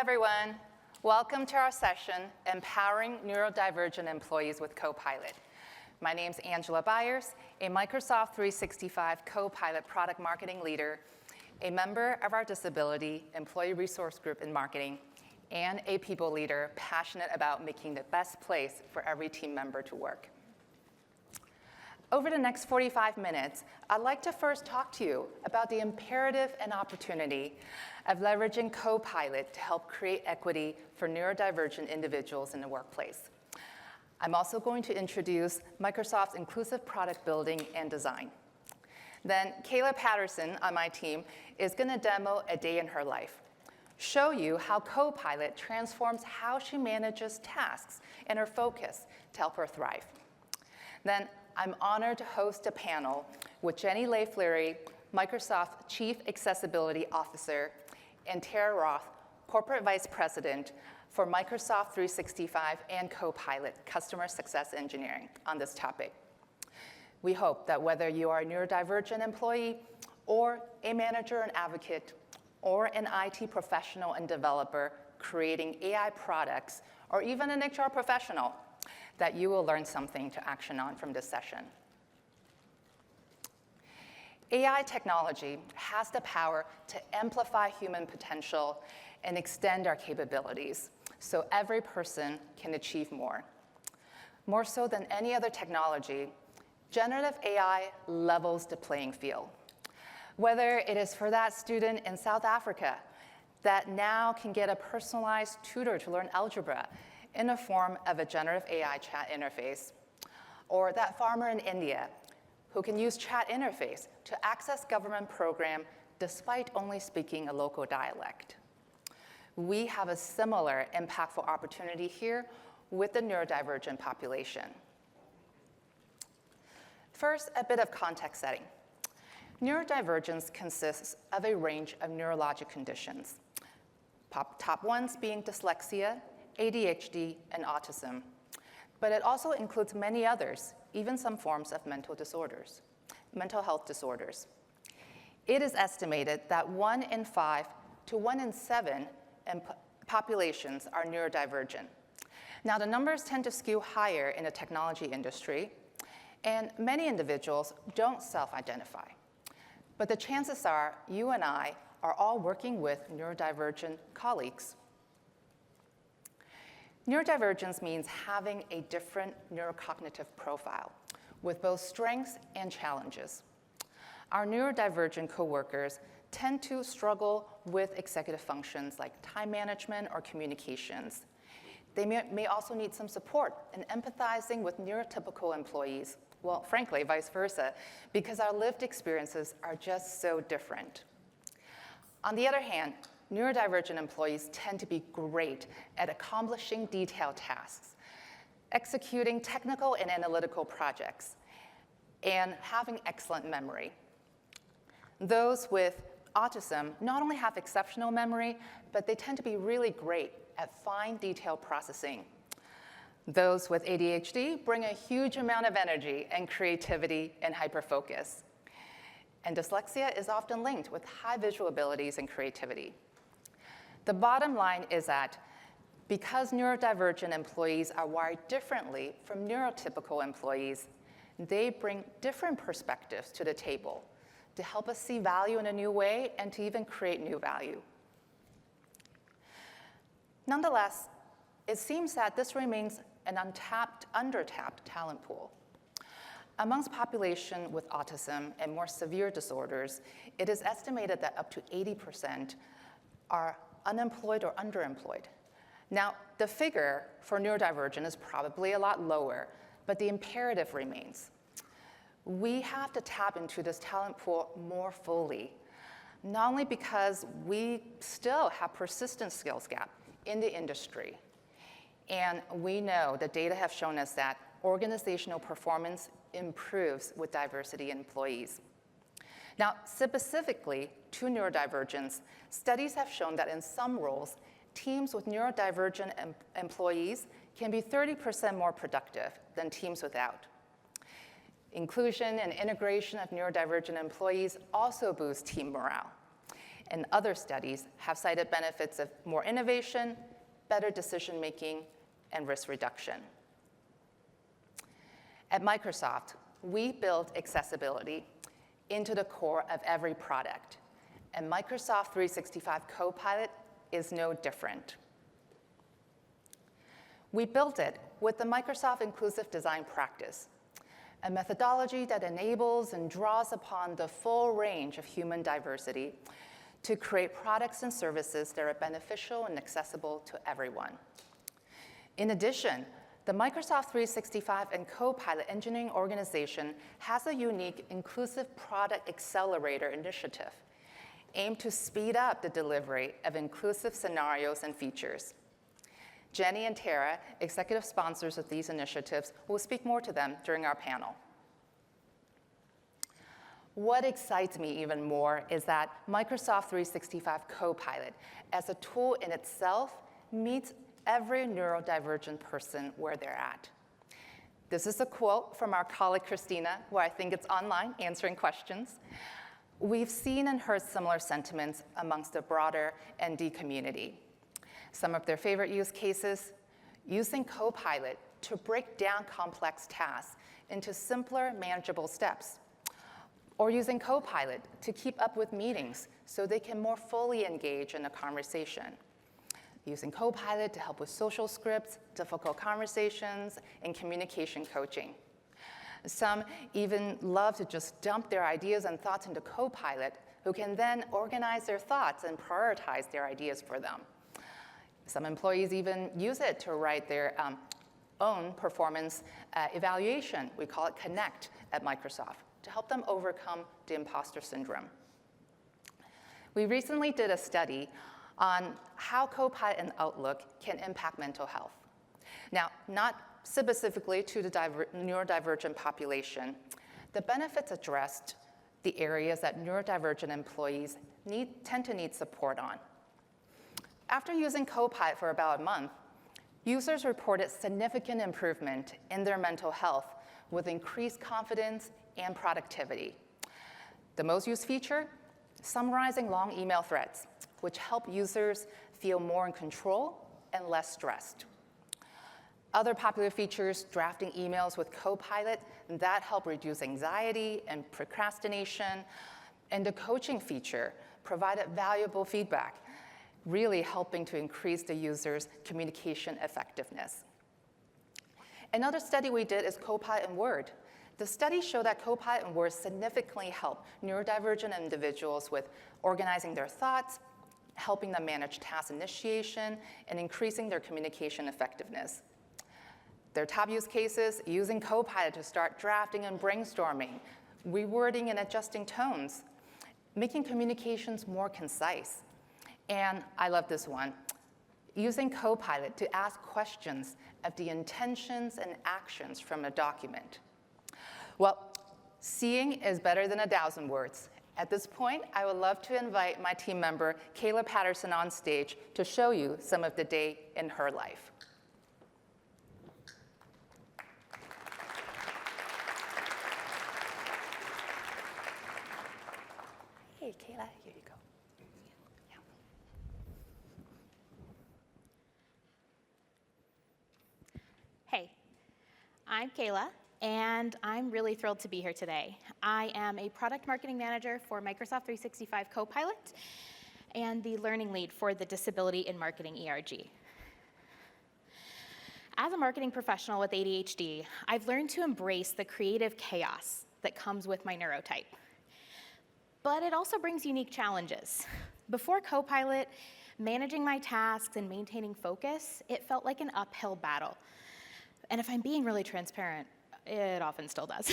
everyone. Welcome to our session, Empowering Neurodivergent Employees with Copilot. My name's Angela Byers, a Microsoft 365 Copilot product marketing leader, a member of our disability employee resource group in marketing, and a people leader passionate about making the best place for every team member to work. Over the next 45 minutes, I'd like to first talk to you about the imperative and opportunity of leveraging Copilot to help create equity for neurodivergent individuals in the workplace. I'm also going to introduce Microsoft's inclusive product building and design. Then 𝗬𝗲𝗂𝗏 Patterson on my team is going to demo a day in her life, show you how Copilot transforms how she manages tasks and her focus to help her thrive. Then I'm honored to host a panel with Jenny Lay-Flurrie, Microsoft Chief Accessibility Officer, and Tara Roth, Corporate Vice President for Microsoft 365 and Copilot Customer Success Engineering on this topic. We hope that whether you are a neurodivergent employee or a manager and advocate or an IT professional and developer creating AI products or even an HR professional, that you will learn something to action on from this session. AI technology has the power to amplify human potential and extend our capabilities so every person can achieve more. More so than any other technology, generative AI levels the playing field. Whether it is for that student in South Africa that now can get a personalized tutor to learn algebra in the form of a generative AI chat interface, or that farmer in India who can use chat interface to access government program despite only speaking a local dialect. We have a similar impactful opportunity here with the neurodivergent population. First, a bit of context setting. Neurodivergence consists of a range of neurologic conditions, top ones being dyslexia, ADHD, and autism. But it also includes many others, even some forms of mental health disorders. It is estimated that 1 in 5 to 1 in 7 populations are neurodivergent. Now, the numbers tend to skew higher in the technology industry, and many individuals don't self-identify. But the chances are you and I are all working with neurodivergent colleagues. Neurodivergence means having a different neurocognitive profile with both strengths and challenges. Our neurodivergent coworkers tend to struggle with executive functions like time management or communications. They may also need some support in empathizing with neurotypical employees. Well, frankly, vice versa, because our lived experiences are just so different. On the other hand, neurodivergent employees tend to be great at accomplishing detailed tasks, executing technical and analytical projects, and having excellent memory. Those with autism not only have exceptional memory, but they tend to be really great at fine detail processing. Those with ADHD bring a huge amount of energy and creativity and hyperfocus. And dyslexia is often linked with high visual abilities and creativity. The bottom line is that because neurodivergent employees are wired differently from neurotypical employees, they bring different perspectives to the table to help us see value in a new way and to even create new value. Nonetheless, it seems that this remains an undertapped talent pool. Amongst population with autism and more severe disorders, it is estimated that up to 80% are unemployed or underemployed. Now, the figure for neurodivergent is probably a lot lower, but the imperative remains. We have to tap into this talent pool more fully, not only because we still have persistent skills gap in the industry, and we know the data have shown us that organizational performance improves with diversity employees. Now, specifically to neurodivergence, studies have shown that in some roles, teams with neurodivergent employees can be 30% more productive than teams without. Inclusion and integration of neurodivergent employees also boosts team morale. and other studies have cited benefits of more innovation, better decision-making, and risk reduction. At Microsoft, we build accessibility into the core of every product, and Microsoft 365 Copilot is no different. We built it with the Microsoft Inclusive Design Practice, a methodology that enables and draws upon the full range of human diversity to create products and services that are beneficial and accessible to everyone. In addition, the Microsoft 365 and Copilot engineering organization has a unique Inclusive Product Accelerator initiative aimed to speed up the delivery of inclusive scenarios and features. Jenny and Tara, executive sponsors of these initiatives, will speak more to them during our panel. What excites me even more is that Microsoft 365 Copilot, as a tool in itself, meets every neurodivergent person where they're at. This is a quote from our colleague Christina, who I think it's online answering questions. We've seen and heard similar sentiments amongst the broader ND community. Some of their favorite use cases: using Copilot to break down complex tasks into simpler, manageable steps, or using Copilot to keep up with meetings so they can more fully engage in a conversation, using Copilot to help with social scripts, difficult conversations, and communication coaching. Some even love to just dump their ideas and thoughts into Copilot, who can then organize their thoughts and prioritize their ideas for them. Some employees even use it to write their own performance evaluation. We call it Connect at Microsoft, to help them overcome the imposter syndrome. We recently did a study on how Copilot and Outlook can impact mental health. Now, not specifically to the neurodivergent population, the benefits addressed the areas that neurodivergent employees tend to need support on. After using Copilot for about a month, users reported significant improvement in their mental health with increased confidence and productivity. The most used feature: summarizing long email threads, which help users feel more in control and less stressed. Other popular features: drafting emails with Copilot, that help reduce anxiety and procrastination. And the coaching feature provided valuable feedback, really helping to increase the user's communication effectiveness. Another study we did is Copilot in Word. The study showed that Copilot in Word significantly helped neurodivergent individuals with organizing their thoughts, helping them manage task initiation, and increasing their communication effectiveness. Their top use cases: using Copilot to start drafting and brainstorming, rewording and adjusting tones, making communications more concise. And I love this one: using Copilot to ask questions of the intentions and actions from a document. Well, seeing is better than 1,000 words. At this point, I would love to invite my team member, 𝗬𝗲 Patterson, on stage to show you some of the day in her life. Hey, 𝗬𝗲, here you go. Yeah. Hey, I'm 𝗬𝗲, and I'm really thrilled to be here today. I am a product marketing manager for Microsoft 365 Copilot and the learning lead for the Disability in Marketing ERG. As a marketing professional with ADHD, I've learned to embrace the creative chaos that comes with my neurotype. But it also brings unique challenges. Before Copilot, managing my tasks and maintaining focus, it felt like an uphill battle. And if I'm being really transparent, it often still does.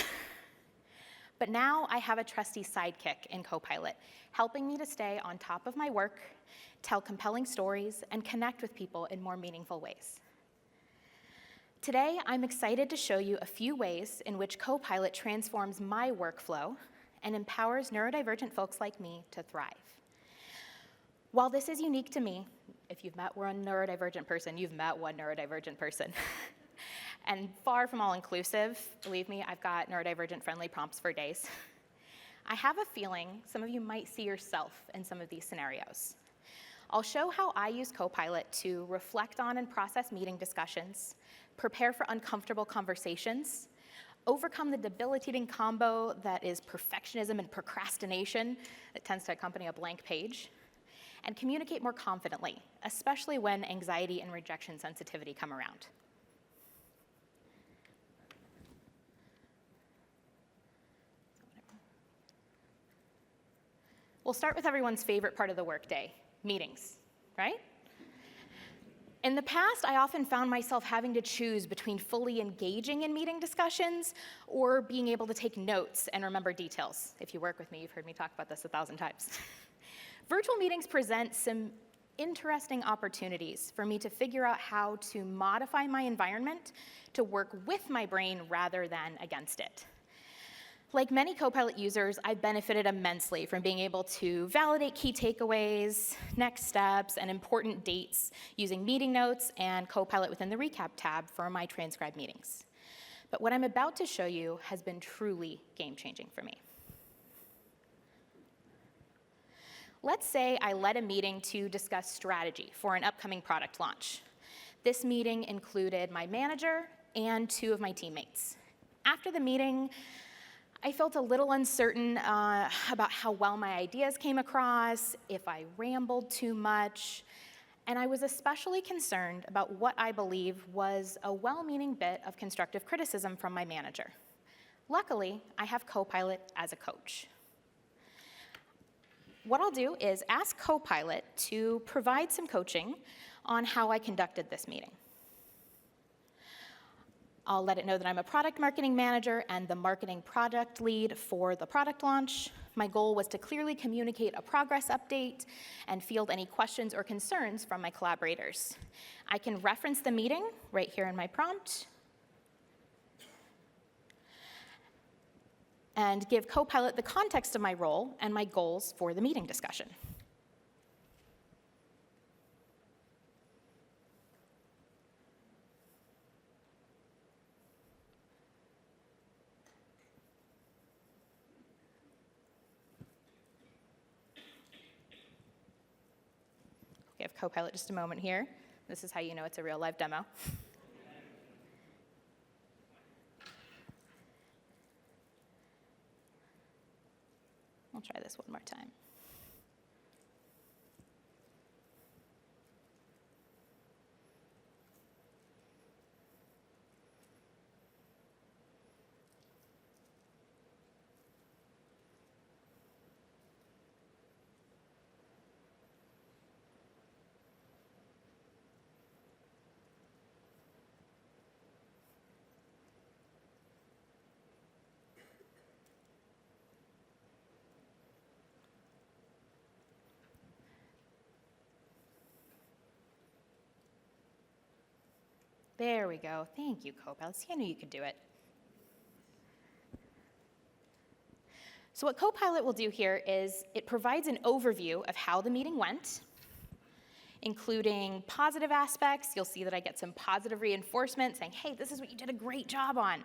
But now I have a trusty sidekick in Copilot, helping me to stay on top of my work, tell compelling stories, and connect with people in more meaningful ways. Today, I'm excited to show you a few ways in which Copilot transforms my workflow and empowers neurodivergent folks like me to thrive. While this is unique to me, if you've met one neurodivergent person, you've met one neurodivergent person. And far from all inclusive, believe me, I've got neurodivergent friendly prompts for days. I have a feeling some of you might see yourself in some of these scenarios. I'll show how I use Copilot to reflect on and process meeting discussions, prepare for uncomfortable conversations, overcome the debilitating combo that is perfectionism and procrastination that tends to accompany a blank page, and communicate more confidently, especially when anxiety and rejection sensitivity come around. We'll start with everyone's favorite part of the workday, meetings, right? In the past, I often found myself having to choose between fully engaging in meeting discussions or being able to take notes and remember details. If you work with me, you've heard me talk about this 1,000 times. Virtual meetings present some interesting opportunities for me to figure out how to modify my environment to work with my brain rather than against it. Like many Copilot users, I've benefited immensely from being able to validate key takeaways, next steps, and important dates using meeting notes and Copilot within the Recap tab for my transcribed meetings. But what I'm about to show you has been truly game-changing for me. Let's say I led a meeting to discuss strategy for an upcoming product launch. This meeting included my manager and 2 of my teammates. After the meeting, I felt a little uncertain about how well my ideas came across, if I rambled too much, and I was especially concerned about what I believe was a well-meaning bit of constructive criticism from my manager. Luckily, I have Copilot as a coach. What I'll do is ask Copilot to provide some coaching on how I conducted this meeting. I'll let it know that I'm a product marketing manager and the marketing project lead for the product launch. My goal was to clearly communicate a progress update and field any questions or concerns from my collaborators. I can reference the meeting right here in my prompt and give Copilot the context of my role and my goals for the meeting discussion. Give Copilot just a moment here. This is how you know it's a real live demo. I'll try this one more time. There we go. Thank you, Copilot. See, I knew you could do it. So what Copilot will do here is it provides an overview of how the meeting went, including positive aspects. You'll see that I get some positive reinforcement saying, hey, this is what you did a great job on.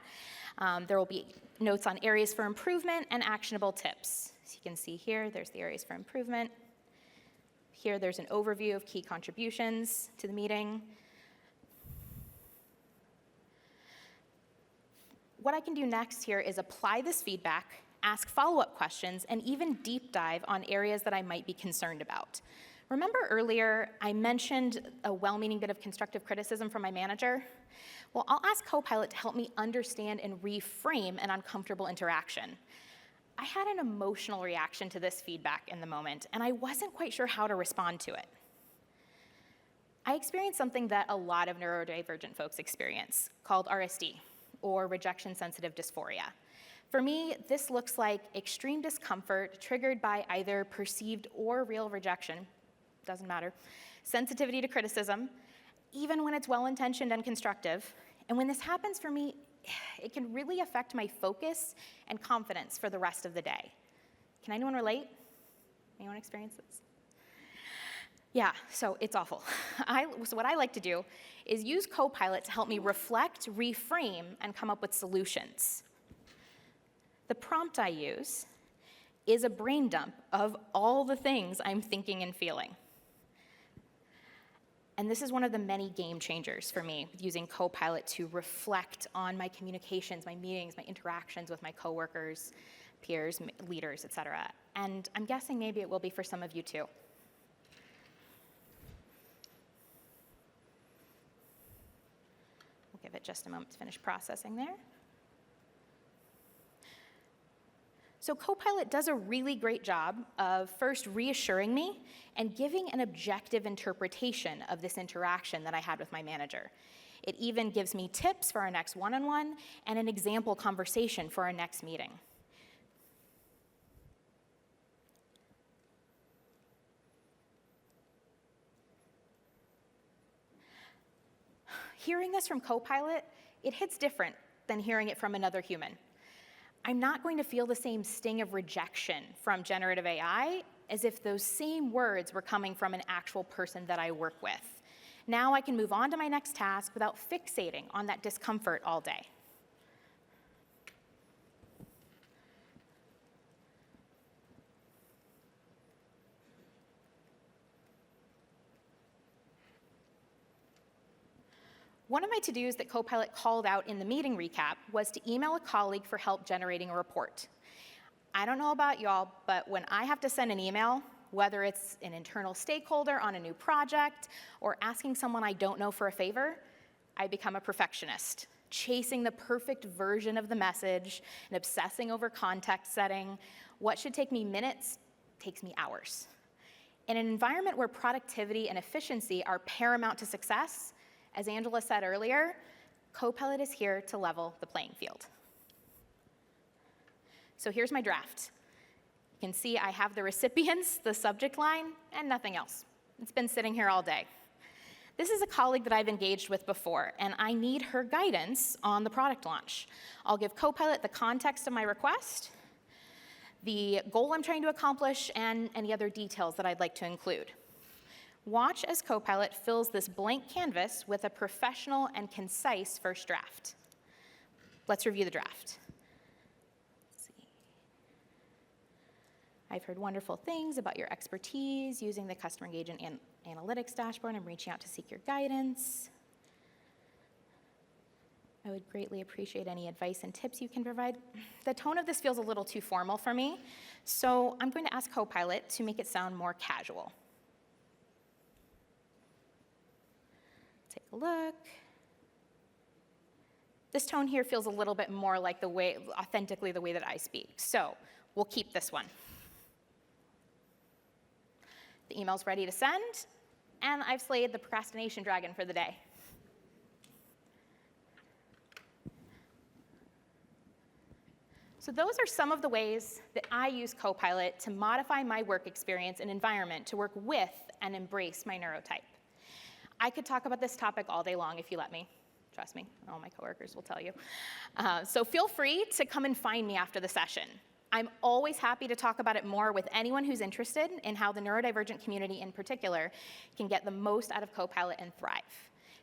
There will be notes on areas for improvement and actionable tips. So you can see here, there's the areas for improvement. Here, there's an overview of key contributions to the meeting. What I can do next here is apply this feedback, ask follow-up questions, and even deep dive on areas that I might be concerned about. Remember earlier, I mentioned a well-meaning bit of constructive criticism from my manager? Well, I'll ask Copilot to help me understand and reframe an uncomfortable interaction. I had an emotional reaction to this feedback in the moment, and I wasn't quite sure how to respond to it. I experienced something that a lot of neurodivergent folks experience, called RSD, or rejection-sensitive dysphoria. For me, this looks like extreme discomfort triggered by either perceived or real rejection, doesn't matter, sensitivity to criticism, even when it's well-intentioned and constructive. And when this happens for me, it can really affect my focus and confidence for the rest of the day. Can anyone relate? Anyone experience this? Yeah, so it's awful. So what I like to do is use Copilot to help me reflect, reframe, and come up with solutions. The prompt I use is a brain dump of all the things I'm thinking and feeling. And this is one of the many game changers for me, using Copilot to reflect on my communications, my meetings, my interactions with my coworkers, peers, leaders, et cetera. And I'm guessing maybe it will be for some of you too. We'll give it just a moment to finish processing there. So Copilot does a really great job of first reassuring me and giving an objective interpretation of this interaction that I had with my manager. It even gives me tips for our next one-on-one and an example conversation for our next meeting. Hearing this from Copilot, it hits different than hearing it from another human. I'm not going to feel the same sting of rejection from generative AI as if those same words were coming from an actual person that I work with. Now I can move on to my next task without fixating on that discomfort all day. One of my to-dos that Copilot called out in the meeting recap was to email a colleague for help generating a report. I don't know about y'all, but when I have to send an email, whether it's an internal stakeholder on a new project or asking someone I don't know for a favor, I become a perfectionist, chasing the perfect version of the message and obsessing over context setting. What should take me minutes takes me hours. In an environment where productivity and efficiency are paramount to success, as Angela said earlier, Copilot is here to level the playing field. So here's my draft. You can see I have the recipients, the subject line, and nothing else. It's been sitting here all day. This is a colleague that I've engaged with before, and I need her guidance on the product launch. I'll give Copilot the context of my request, the goal I'm trying to accomplish, and any other details that I'd like to include. Watch as Copilot fills this blank canvas with a professional and concise first draft. Let's review the draft. Let's see. I've heard wonderful things about your expertise using the customer engagement and analytics dashboard. I'm reaching out to seek your guidance. I would greatly appreciate any advice and tips you can provide. The tone of this feels a little too formal for me, so I'm going to ask Copilot to make it sound more casual. Take a look. This tone here feels a little bit more like authentically the way that I speak. So we'll keep this one. The email's ready to send, and I've slayed the procrastination dragon for the day. So those are some of the ways that I use Copilot to modify my work experience and environment to work with and embrace my neurotype. I could talk about this topic all day long if you let me. Trust me, all my coworkers will tell you. So feel free to come and find me after the session. I'm always happy to talk about it more with anyone who's interested in how the neurodivergent community in particular can get the most out of Copilot and thrive,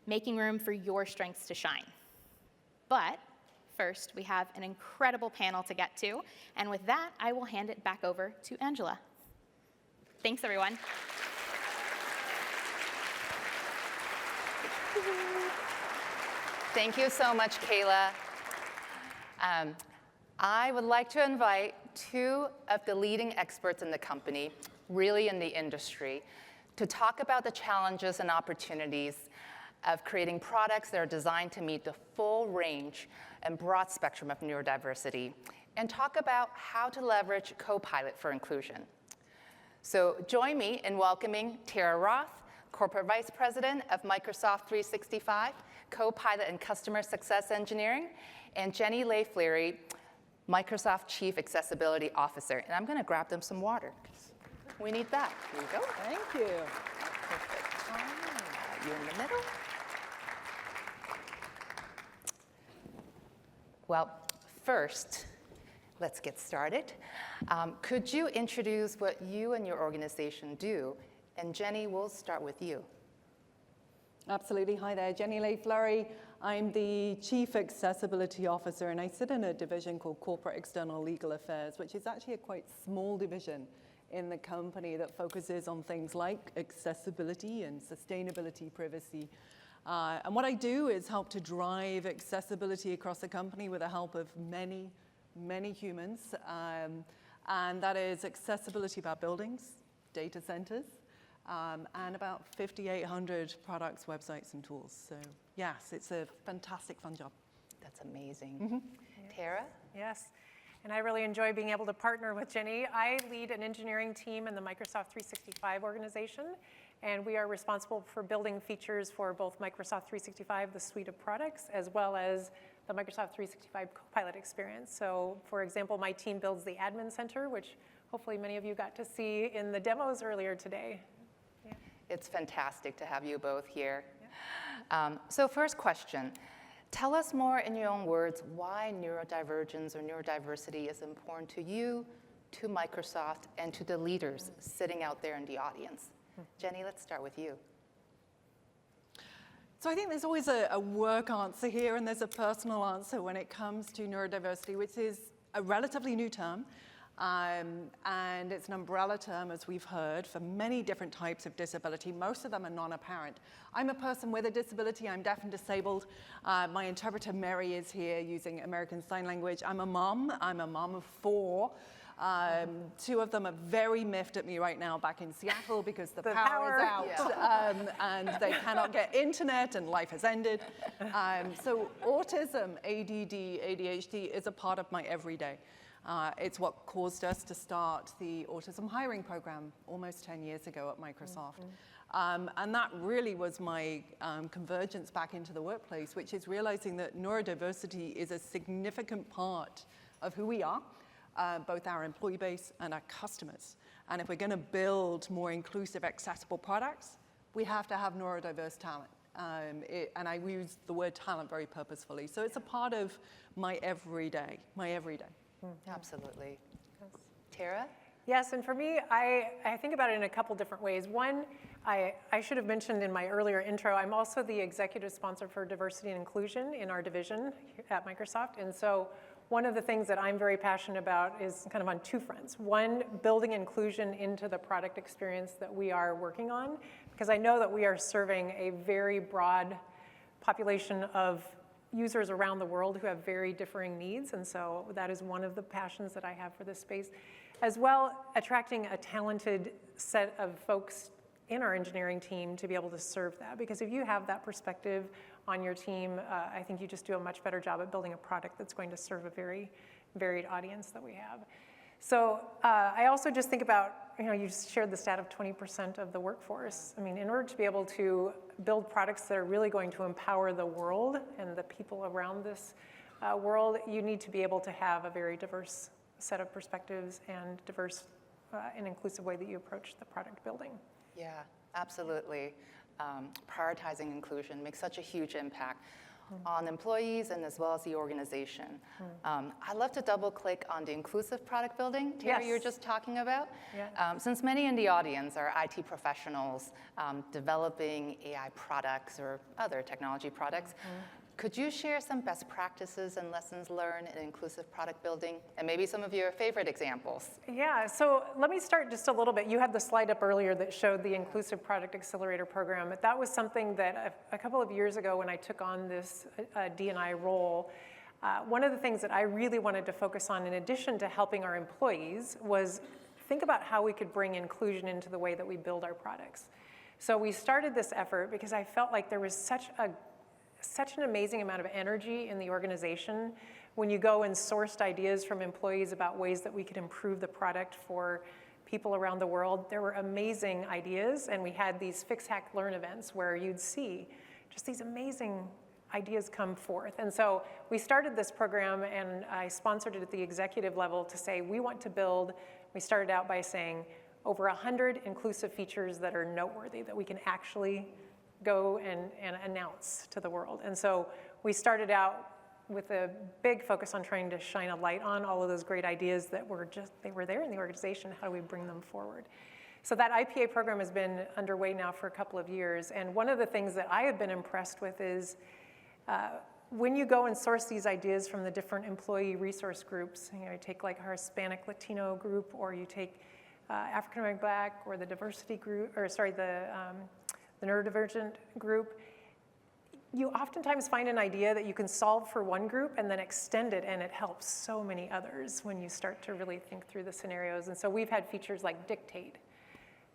making room for your strengths to shine. But first, we have an incredible panel to get to, and with that, I will hand it back over to Angela. Thanks, everyone. Thank you so much, Kayla. I would like to invite two of the leading experts in the company, really in the industry, to talk about the challenges and opportunities of creating products that are designed to meet the full range and broad spectrum of neurodiversity, and talk about how to leverage Copilot for inclusion. So join me in welcoming Tara Roth, Corporate Vice President of Microsoft 365, Copilot and Customer Success Engineering, and Jenny Lay-Flurrie, Microsoft Chief Accessibility Officer. And I'm going to grab them some water, because we need that. Here you go. Thank you. Perfect. You in the middle. Well, first, let's get started. Could you introduce what you and your organization do? And Jenny, we'll start with you. Absolutely. Hi there, Jenny Lay-Flurrie. I'm the Chief Accessibility Officer, and I sit in a division called Corporate External Legal Affairs, which is actually a quite small division in the company that focuses on things like accessibility and sustainability, privacy. And what I do is help to drive accessibility across the company with the help of many, many humans. And that is accessibility of our buildings, data centers, and about 5,800 products, websites, and tools. So yes, it's a fantastic, fun job. That's amazing. Tara? Yes, and I really enjoy being able to partner with Jenny. I lead an engineering team in the Microsoft 365 organization, and we are responsible for building features for both Microsoft 365, the suite of products, as well as the Microsoft 365 Copilot experience. So, for example, my team builds the admin center, which hopefully many of you got to see in the demos earlier today. Yeah. It's fantastic to have you both here. Yeah. So first question, tell us more in your own words why neurodivergence or neurodiversity is important to you, to Microsoft, and to the leaders sitting out there in the audience. Jenny, let's start with you. So I think there's always a work answer here, and there's a personal answer when it comes to neurodiversity, which is a relatively new term. And it's an umbrella term, as we've heard, for many different types of disability. Most of them are non-apparent. I'm a person with a disability. I'm deaf and disabled. My interpreter, Mary, is here using American Sign Language. I'm a mom. I'm a mom of 4. 2 of them are very miffed at me right now back in Seattle because the power is out. Yeah. And they cannot get internet and life has ended. So autism, ADD, ADHD is a part of my everyday. It's what caused us to start the autism hiring program almost 10 years ago at Microsoft. And that really was my convergence back into the workplace, which is realizing that neurodiversity is a significant part of who we are, both our employee base and our customers. And if we're going to build more inclusive, accessible products, we have to have neurodiverse talent. And I use the word talent very purposefully. So it's a part of my everyday, Absolutely. Yes. Tara? Yes, and for me, I think about it in a couple different ways. One, I should have mentioned in my earlier intro, I'm also the executive sponsor for diversity and inclusion in our division at Microsoft. And so one of the things that I'm very passionate about is kind of on 2 fronts. One, building inclusion into the product experience that we are working on, because I know that we are serving a very broad population of users around the world who have very differing needs, and so that is one of the passions that I have for this space. As well, attracting a talented set of folks in our engineering team to be able to serve that, because if you have that perspective on your team, I think you just do a much better job at building a product that's going to serve a very varied audience that we have. So I also just think about, you just shared the stat of 20% of the workforce. I mean, in order to be able to build products that are really going to empower the world and the people around this world, you need to be able to have a very diverse set of perspectives and diverse and inclusive way that you approach the product building. Yeah, absolutely. Prioritizing inclusion makes such a huge impact on employees and as well as the organization. I'd love to double click on the inclusive product building, Terry, you were just talking about. Yeah. Since many in the audience are IT professionals developing AI products or other technology products, could you share some best practices and lessons learned in inclusive product building and maybe some of your favorite examples? Yeah, so let me start just a little bit. You had the slide up earlier that showed the Inclusive Product Accelerator Program. That was something that a couple of years ago when I took on this D&I role, one of the things that I really wanted to focus on in addition to helping our employees was think about how we could bring inclusion into the way that we build our products. So we started this effort because I felt like there was such an amazing amount of energy in the organization when you go and sourced ideas from employees about ways that we could improve the product for people around the world. There were amazing ideas, and we had these Fix, Hack, Learn events where you'd see just these amazing ideas come forth. And so we started this program, and I sponsored it at the executive level to say, we want to build, we started out by saying, over 100 inclusive features that are noteworthy, that we can actually go and announce to the world. And so we started out with a big focus on trying to shine a light on all of those great ideas that were they were there in the organization. How do we bring them forward? So that IPA program has been underway now for a couple of years. And one of the things that I have been impressed with is When you go and source these ideas from the different employee resource groups, you take like our Hispanic Latino group, or you take African American Black, or the diversity group, or sorry, the neurodivergent group, you oftentimes find an idea that you can solve for one group and then extend it, and it helps so many others when you start to really think through the scenarios. And so we've had features like Dictate.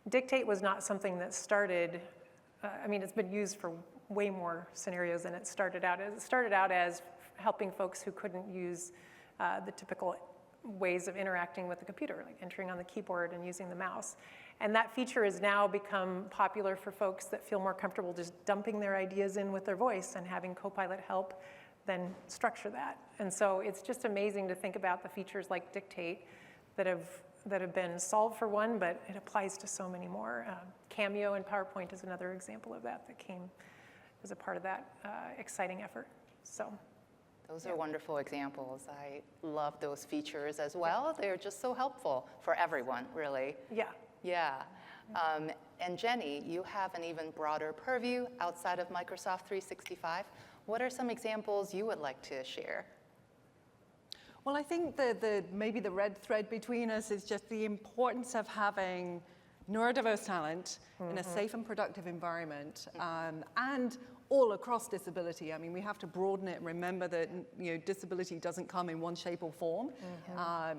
Dictate was not something that started, it's been used for way more scenarios than it started out as. It started out as helping folks who couldn't use the typical ways of interacting with the computer, like entering on the keyboard and using the mouse. And that feature has now become popular for folks that feel more comfortable just dumping their ideas in with their voice and having Copilot help then structure that. And so it's just amazing to think about the features like Dictate that have been solved for one, but it applies to so many more. Cameo in PowerPoint is another example of that came as a part of that exciting effort. So. Those are wonderful examples. I love those features as well. They're just so helpful for everyone, really. Yeah. Yeah. And Jenny, you have an even broader purview outside of Microsoft 365. What are some examples you would like to share? Well, I think maybe the red thread between us is just the importance of having neurodiverse talent in a safe and productive environment, and all across disability. I mean, we have to broaden it and remember that disability doesn't come in one shape or form.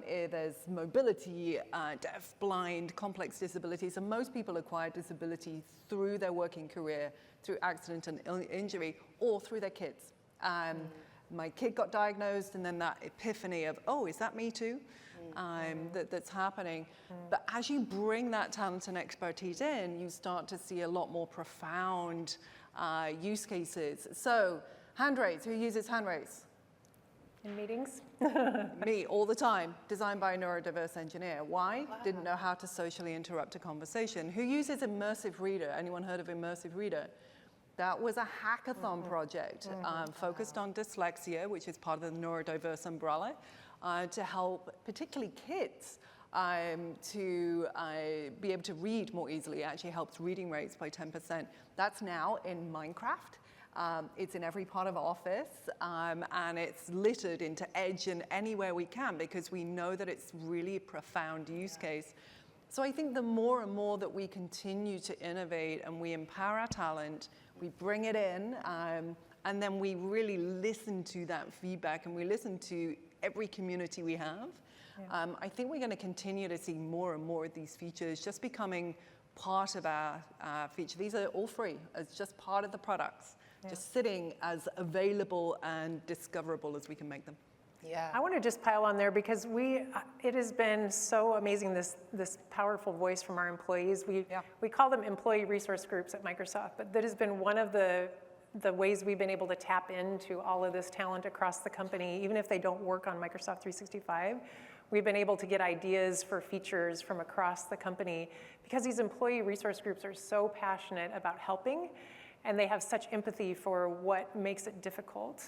There's mobility, deaf, blind, complex disabilities, and most people acquire disability through their working career, through accident and injury, or through their kids. My kid got diagnosed, and then that epiphany of, oh, is that me too? That's happening. But as you bring that talent and expertise in, you start to see a lot more profound use cases. So, hand raise. Who uses hand raise? In meetings? Me, all the time. Designed by a neurodiverse engineer. Why? Wow. Didn't know how to socially interrupt a conversation. Who uses immersive reader? Anyone heard of immersive reader? That was a hackathon project focused on dyslexia, which is part of the neurodiverse umbrella, to help particularly kids to be able to read more easily. It actually helps reading rates by 10%. That's now in Minecraft. It's in every part of Office, and it's littered into Edge and anywhere we can, because we know that it's really a profound use case. So I think the more and more that we continue to innovate and we empower our talent, we bring it in, and then we really listen to that feedback, and we listen to every community we have. I think we're going to continue to see more and more of these features just becoming part of our feature. These are all free. It's just part of the products, just sitting as available and discoverable as we can make them. Yeah. I want to just pile on there, because it has been so amazing, this powerful voice from our employees. We call them employee resource groups at Microsoft, but that has been one of the ways we've been able to tap into all of this talent across the company. Even if they don't work on Microsoft 365, we've been able to get ideas for features from across the company, because these employee resource groups are so passionate about helping, and they have such empathy for what makes it difficult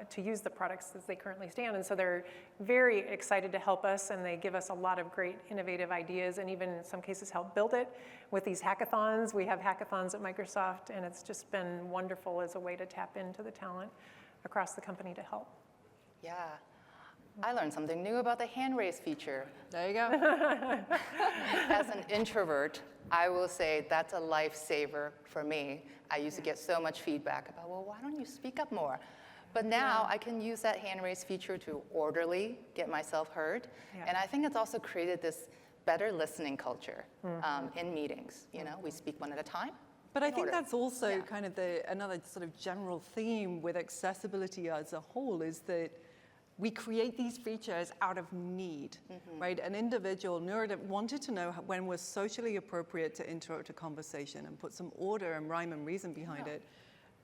to use the products as they currently stand. And so they're very excited to help us, and they give us a lot of great innovative ideas, and even in some cases help build it with these hackathons. We have hackathons at Microsoft, and it's just been wonderful as a way to tap into the talent across the company to help. Yeah. I learned something new about the hand raise feature. There you go. As an introvert, I will say that's a lifesaver for me. I used to get so much feedback about, well, why don't you speak up more? But now I can use that hand raise feature to orderly get myself heard. And I think it's also created this better listening culture in meetings. We speak one at a time. But I think that's also kind of another sort of general theme with accessibility as a whole, is that we create these features out of need, right? An individual wanted to know when was socially appropriate to interrupt a conversation and put some order and rhyme and reason behind it.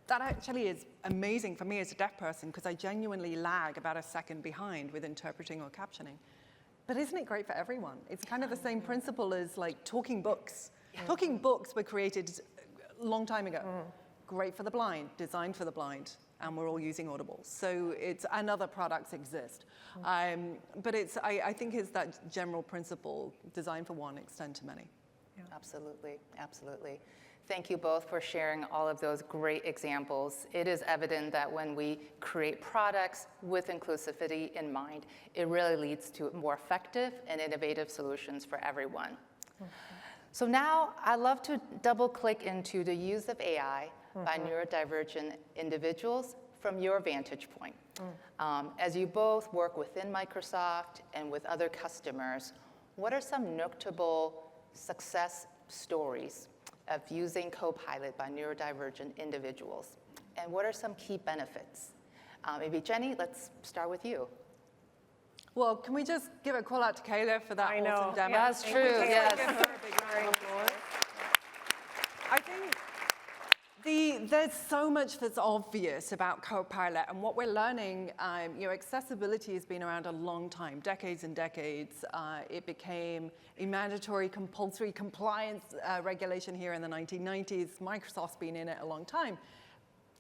That actually is amazing for me as a deaf person, because I genuinely lag about a second behind with interpreting or captioning. But isn't it great for everyone? It's kind of the same principle as like talking books. Talking books were created a long time ago. Great for the blind, designed for the blind. And we're all using Audible. So and other products exist. But I think it's that general principle, design for one, extend to many. Absolutely, absolutely. Thank you both for sharing all of those great examples. It is evident that when we create products with inclusivity in mind, it really leads to more effective and innovative solutions for everyone. So now I'd love to double click into the use of AI by neurodivergent individuals from your vantage point. As you both work within Microsoft and with other customers, what are some notable success stories of using Copilot by neurodivergent individuals? And what are some key benefits? Maybe Jenny, let's start with you. Well, can we just give a call out to Kayla for that I know. awesome demo? Yeah, that's true, yes. Give her a big round of applause. I think there's so much that's obvious about Copilot, and what we're learning, accessibility has been around a long time, decades and decades. It became a mandatory compulsory compliance regulation here in the 1990s. Microsoft's been in it a long time.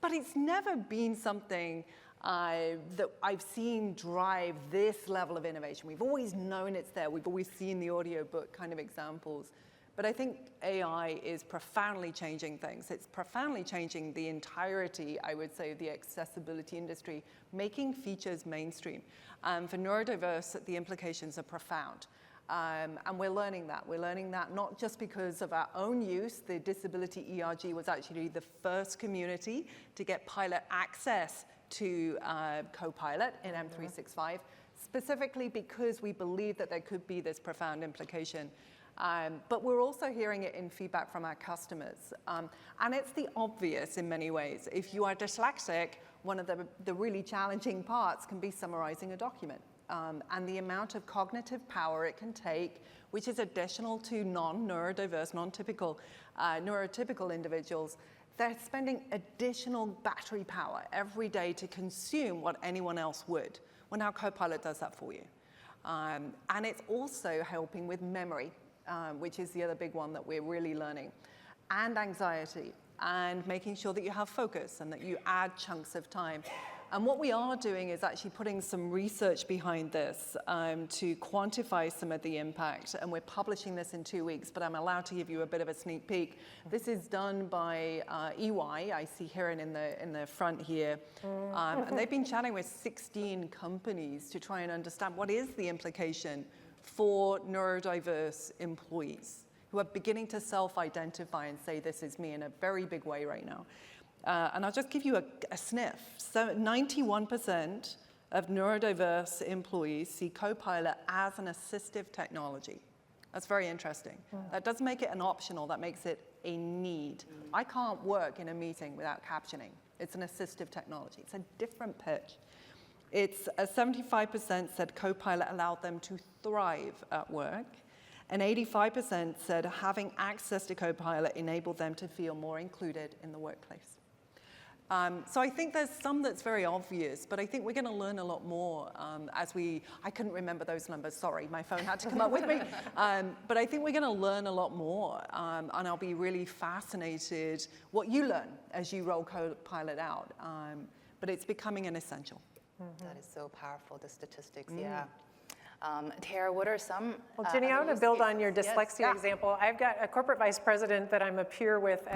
But it's never been something that I've seen drive this level of innovation. We've always known it's there. We've always seen the audiobook kind of examples. But I think AI is profoundly changing things. It's profoundly changing the entirety, I would say, of the accessibility industry, making features mainstream. For neurodiverse, the implications are profound. And we're learning that. We're learning that not just because of our own use. The Disability ERG was actually the first community to get pilot access to Copilot in 𝗦𝗲𝗀𝗀𝗳𝗏, specifically because we believe that there could be this profound implication. But we're also hearing it in feedback from our customers. And it's the obvious in many ways. If you are dyslexic, one of the really challenging parts can be summarizing a document. And the amount of cognitive power it can take, which is additional to non-neurodiverse, non-typical, neurotypical individuals, they're spending additional battery power every day to consume what anyone else would. Well, now Copilot does that for you. And it's also helping with memory, which is the other big one that we're really learning, and anxiety, and making sure that you have focus and that you add chunks of time. And what we are doing is actually putting some research behind this to quantify some of the impact. And we're publishing this in 2 weeks, but I'm allowed to give you a bit of a sneak peek. This is done by EY. I see Hiran in the front here. And they've been chatting with 16 companies to try and understand what is the implication for neurodiverse employees who are beginning to self-identify and say, this is me, in a very big way right now. And I'll just give you a sniff. So 91% of neurodiverse employees see Copilot as an assistive technology. That's very interesting. That doesn't make it an optional, that makes it a need. I can't work in a meeting without captioning. It's an assistive technology. It's a different pitch. It's 75% said Copilot allowed them to thrive at work, and 85% said having access to Copilot enabled them to feel more included in the workplace. So I think there's some that's very obvious, but I think we're going to learn a lot more I couldn't remember those numbers, sorry, my phone had to come up with me. But I think we're going to learn a lot more, and I'll be really fascinated what you learn as you roll Copilot out. But it's becoming an essential. That is so powerful, the statistics, yeah. Tara, what are some? Well, Jenny, I want to build on your Yes. dyslexia example. I've got a corporate vice president that I'm a peer with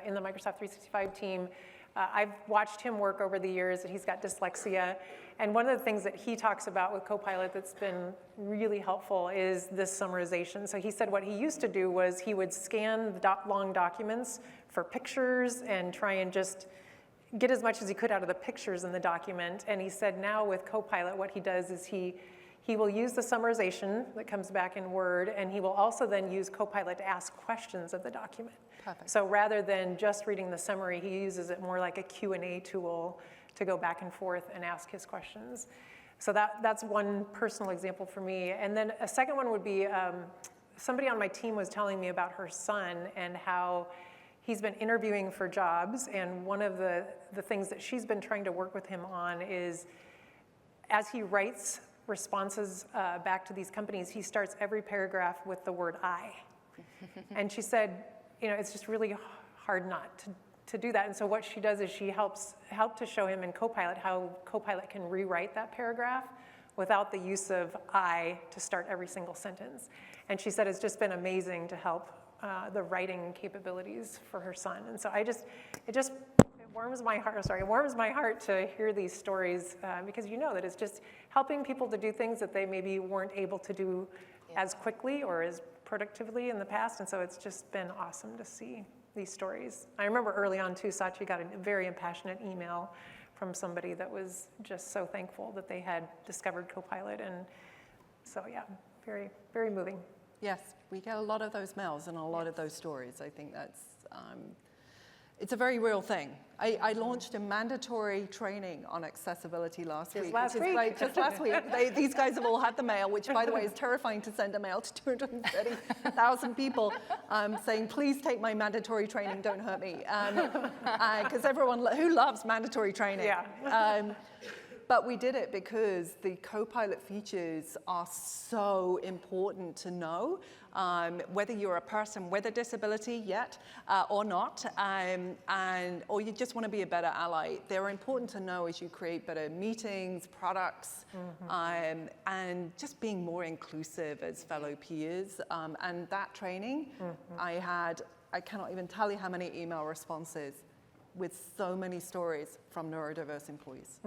in the Microsoft 365 team. I've watched him work over the years, and he's got dyslexia. And one of the things that he talks about with Copilot that's been really helpful is this summarization. So he said what he used to do was he would scan the long documents for pictures and try and just get as much as he could out of the pictures in the document. And he said now with Copilot, what he does is he will use the summarization that comes back in Word, and he will also then use Copilot to ask questions of the document. Perfect. So rather than just reading the summary, he uses it more like a Q&A tool to go back and forth and ask his questions. So that's one personal example for me. And then a second one would be somebody on my team was telling me about her son and how he's been interviewing for jobs, and one of the things that she's been trying to work with him on is as he writes responses back to these companies, he starts every paragraph with the word I. And she said, it's just really hard not to do that. And so what she does is she helped to show him in Copilot how Copilot can rewrite that paragraph without the use of I to start every single sentence. And she said it's just been amazing to help the writing capabilities for her son. And so it warms my heart, it warms my heart to hear these stories because you know that it's just helping people to do things that they maybe weren't able to do as quickly or as productively in the past. And so it's just been awesome to see these stories. I remember early on too, 𝗬𝗲 got a very impassionate email from somebody that was just so thankful that they had discovered Copilot. And so yeah, very, very moving. Yes, we get a lot of those mails and a lot of those stories. I think that's, it's a very real thing. I launched a mandatory training on accessibility last week. Just last week. These guys have all had the mail, which by the way is terrifying to send a mail to 230,000 people saying, please take my mandatory training, don't hurt me. Because everyone who loves mandatory training. Yeah. But we did it because the Copilot features are so important to know, whether you're a person with a disability yet or not, or you just want to be a better ally. They're important to know as you create better meetings, products, and just being more inclusive as fellow peers. And that training, I cannot even tell you how many email responses with so many stories from neurodiverse employees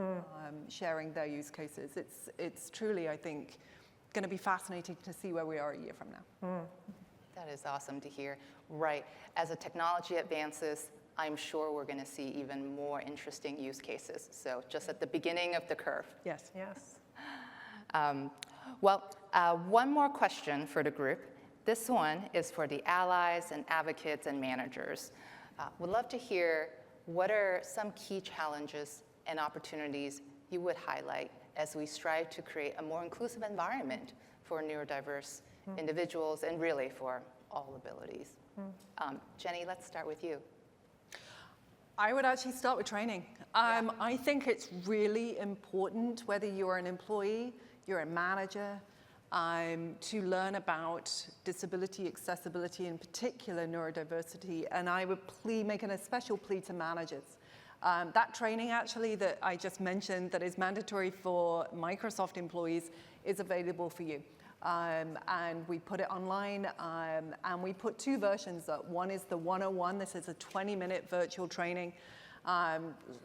sharing their use cases. It's truly, I think, going to be fascinating to see where we are a year from now. That is awesome to hear. Right. As the technology advances, I'm sure we're going to see even more interesting use cases. So just at the beginning of the curve. Yes. Yes. One more question for the group. This one is for the allies and advocates and managers. Would love to hear what are some key challenges and opportunities you would highlight as we strive to create a more inclusive environment for neurodiverse individuals and really for all abilities? Jenny, let's start with you. I would actually start with training. I think it's really important, whether you're an employee, you're a manager, to learn about disability, accessibility, in particular neurodiversity, and I would make a special plea to managers. That training actually that I just mentioned that is mandatory for Microsoft employees is available for you. And we put it online, and we put two versions up. One is the 101, this is a 20-minute virtual training,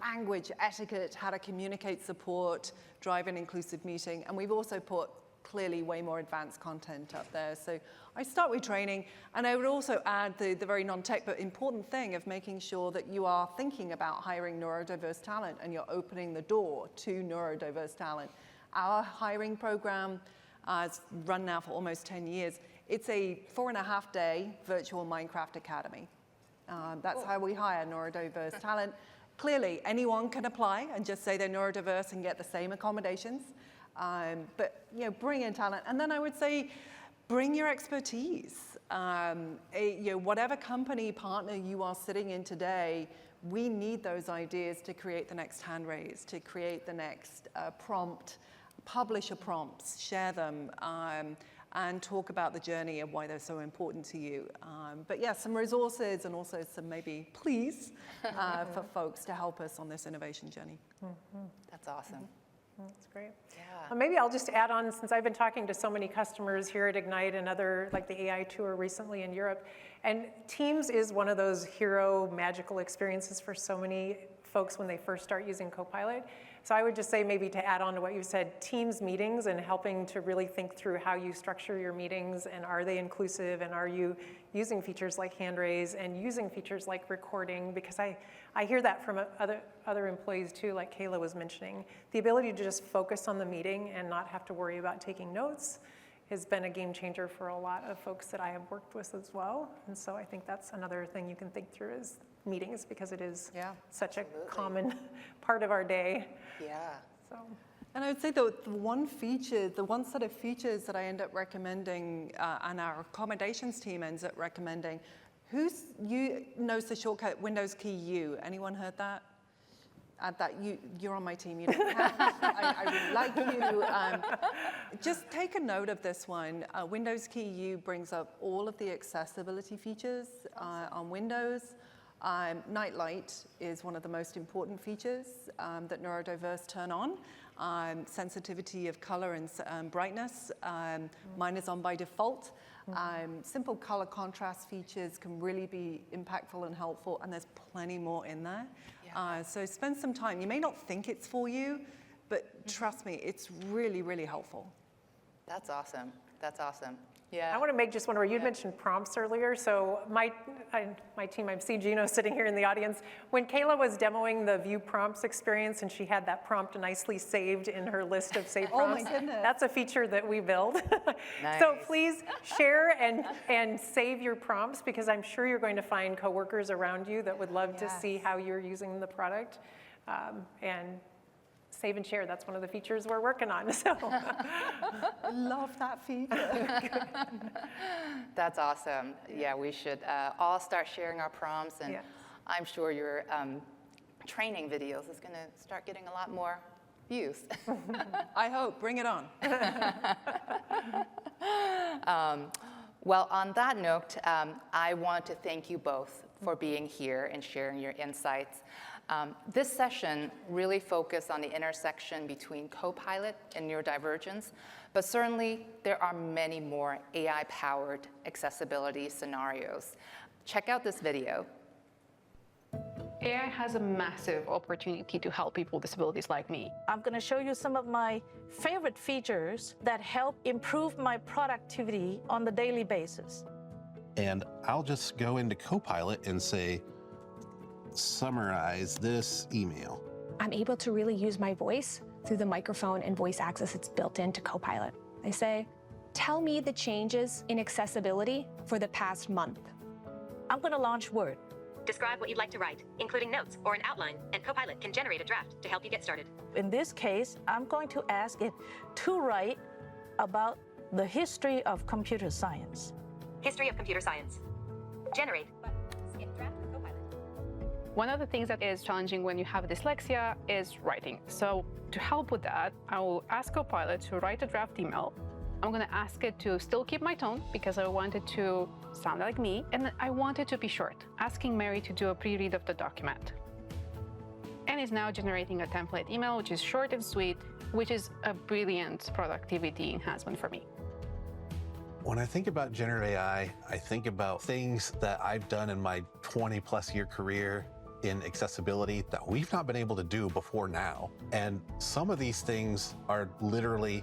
language, etiquette, how to communicate, support, drive an inclusive meeting, and we've also put clearly way more advanced content up there. So I start with training, and I would also add the very non-tech but important thing of making sure that you are thinking about hiring neurodiverse talent and you're opening the door to neurodiverse talent. Our hiring program has run now for almost 10 years. It's a 4.5-day virtual Minecraft academy. That's how we hire neurodiverse talent. Clearly, anyone can apply and just say they're neurodiverse and get the same accommodations. But bring in talent, and then I would say, bring your expertise. Whatever company partner you are sitting in today, we need those ideas to create the next hand raise, to create the next prompt, publish your prompts, share them, and talk about the journey of why they're so important to you. But yeah, some resources and also some maybe pleas for folks to help us on this innovation journey. That's awesome. That's great. Yeah. Well, maybe I'll just add on, since I've been talking to so many customers here at Ignite and other, like the AI tour recently in Europe, and Teams is one of those hero magical experiences for so many folks when they first start using Copilot. So I would just say, maybe to add on to what you said, Teams meetings and helping to really think through how you structure your meetings, and are they inclusive, and are you using features like hand raise and using features like recording, because I hear that from other employees too, like Kayla was mentioning. The ability to just focus on the meeting and not have to worry about taking notes has been a game changer for a lot of folks that I have worked with as well. And so I think that's another thing you can think through is meetings, because it is such a common part of our day. Yeah. So. And I would say the one set of features that I end up recommending, and our accommodations team ends up recommending, knows the shortcut Windows key U? Anyone heard that? Add that. You're on my team. You don't have. I really like you. Just take a note of this one. Windows key U brings up all of the accessibility features on Windows. Nightlight is one of the most important features that neurodiverse turn on. sensitivity of color and brightness. Mine is on by default. Simple color contrast features can really be impactful and helpful, and there's plenty more in there. Yeah. So spend some time. You may not think it's for you, but trust me, it's really, really helpful. That's awesome. That's awesome. Yeah. I want to make just one where you'd mentioned prompts earlier. So my team, I see Gino sitting here in the audience. When Kayla was demoing the view prompts experience and she had that prompt nicely saved in her list of saved prompts, my goodness. that's a feature that we build. Nice. So please share and save your prompts, because I'm sure you're going to find coworkers around you that would love to see how you're using the product. And save and share, that's one of the features we're working on. So. Love that feature. That's awesome. Yeah, we should all start sharing our prompts, and I'm sure your training videos is going to start getting a lot more views. I hope. Bring it on. Well, on that note, I want to thank you both for being here and sharing your insights. This session really focused on the intersection between Copilot and neurodivergence, but certainly there are many more AI-powered accessibility scenarios. Check out this video. AI has a massive opportunity to help people with disabilities like me. I'm going to show you some of my favorite features that help improve my productivity on the daily basis. And I'll just go into Copilot and say, summarize this email. I'm able to really use my voice through the microphone and voice access that's built into Copilot. I say, tell me the changes in accessibility for the past month. I'm going to launch Word. Describe what you'd like to write, including notes or an outline, and Copilot can generate a draft to help you get started. In this case, I'm going to ask it to write about the history of computer science. History of computer science. Generate. Skip draft with Copilot. One of the things that is challenging when you have dyslexia is writing. So to help with that, I will ask Copilot to write a draft email. I'm going to ask it to still keep my tone because I want it to sound like me, and I want it to be short, asking Mary to do a pre-read of the document. And it's now generating a template email, which is short and sweet, which is a brilliant productivity enhancement for me. When I think about generative AI, I think about things that I've done in my 20+ year career in accessibility that we've not been able to do before now. And some of these things are literally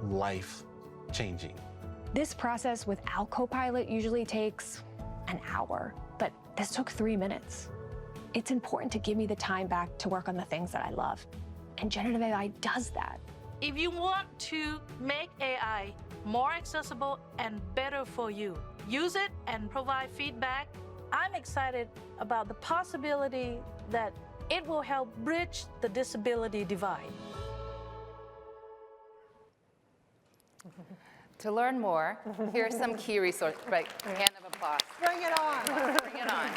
life-changing. This process without Copilot usually takes an hour, but this took 3 minutes. It's important to give me the time back to work on the things that I love. And generative AI does that. If you want to make AI more accessible and better for you, use it and provide feedback. I'm excited about the possibility that it will help bridge the disability divide. To learn more, here are some key resources. Right, hand of applause. Bring it on. Bring it on.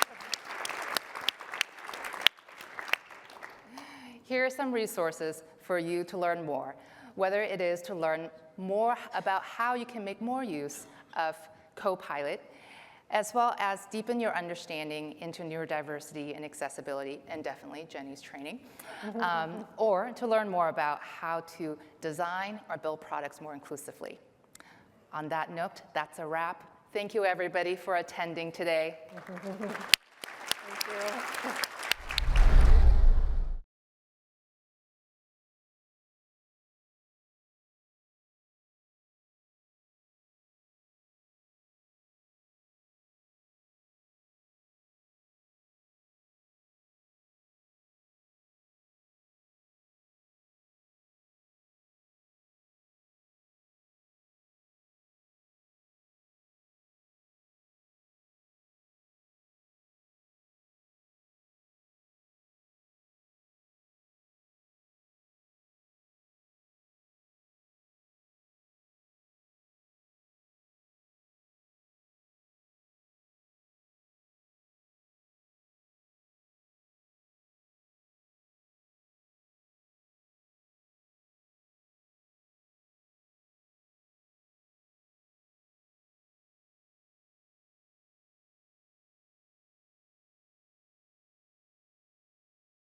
Here are some resources for you to learn more, whether it is to learn more about how you can make more use of Copilot, as well as deepen your understanding into neurodiversity and accessibility, and definitely Jenny's training, or to learn more about how to design or build products more inclusively. On that note, that's a wrap. Thank you, everybody, for attending today. Thank you.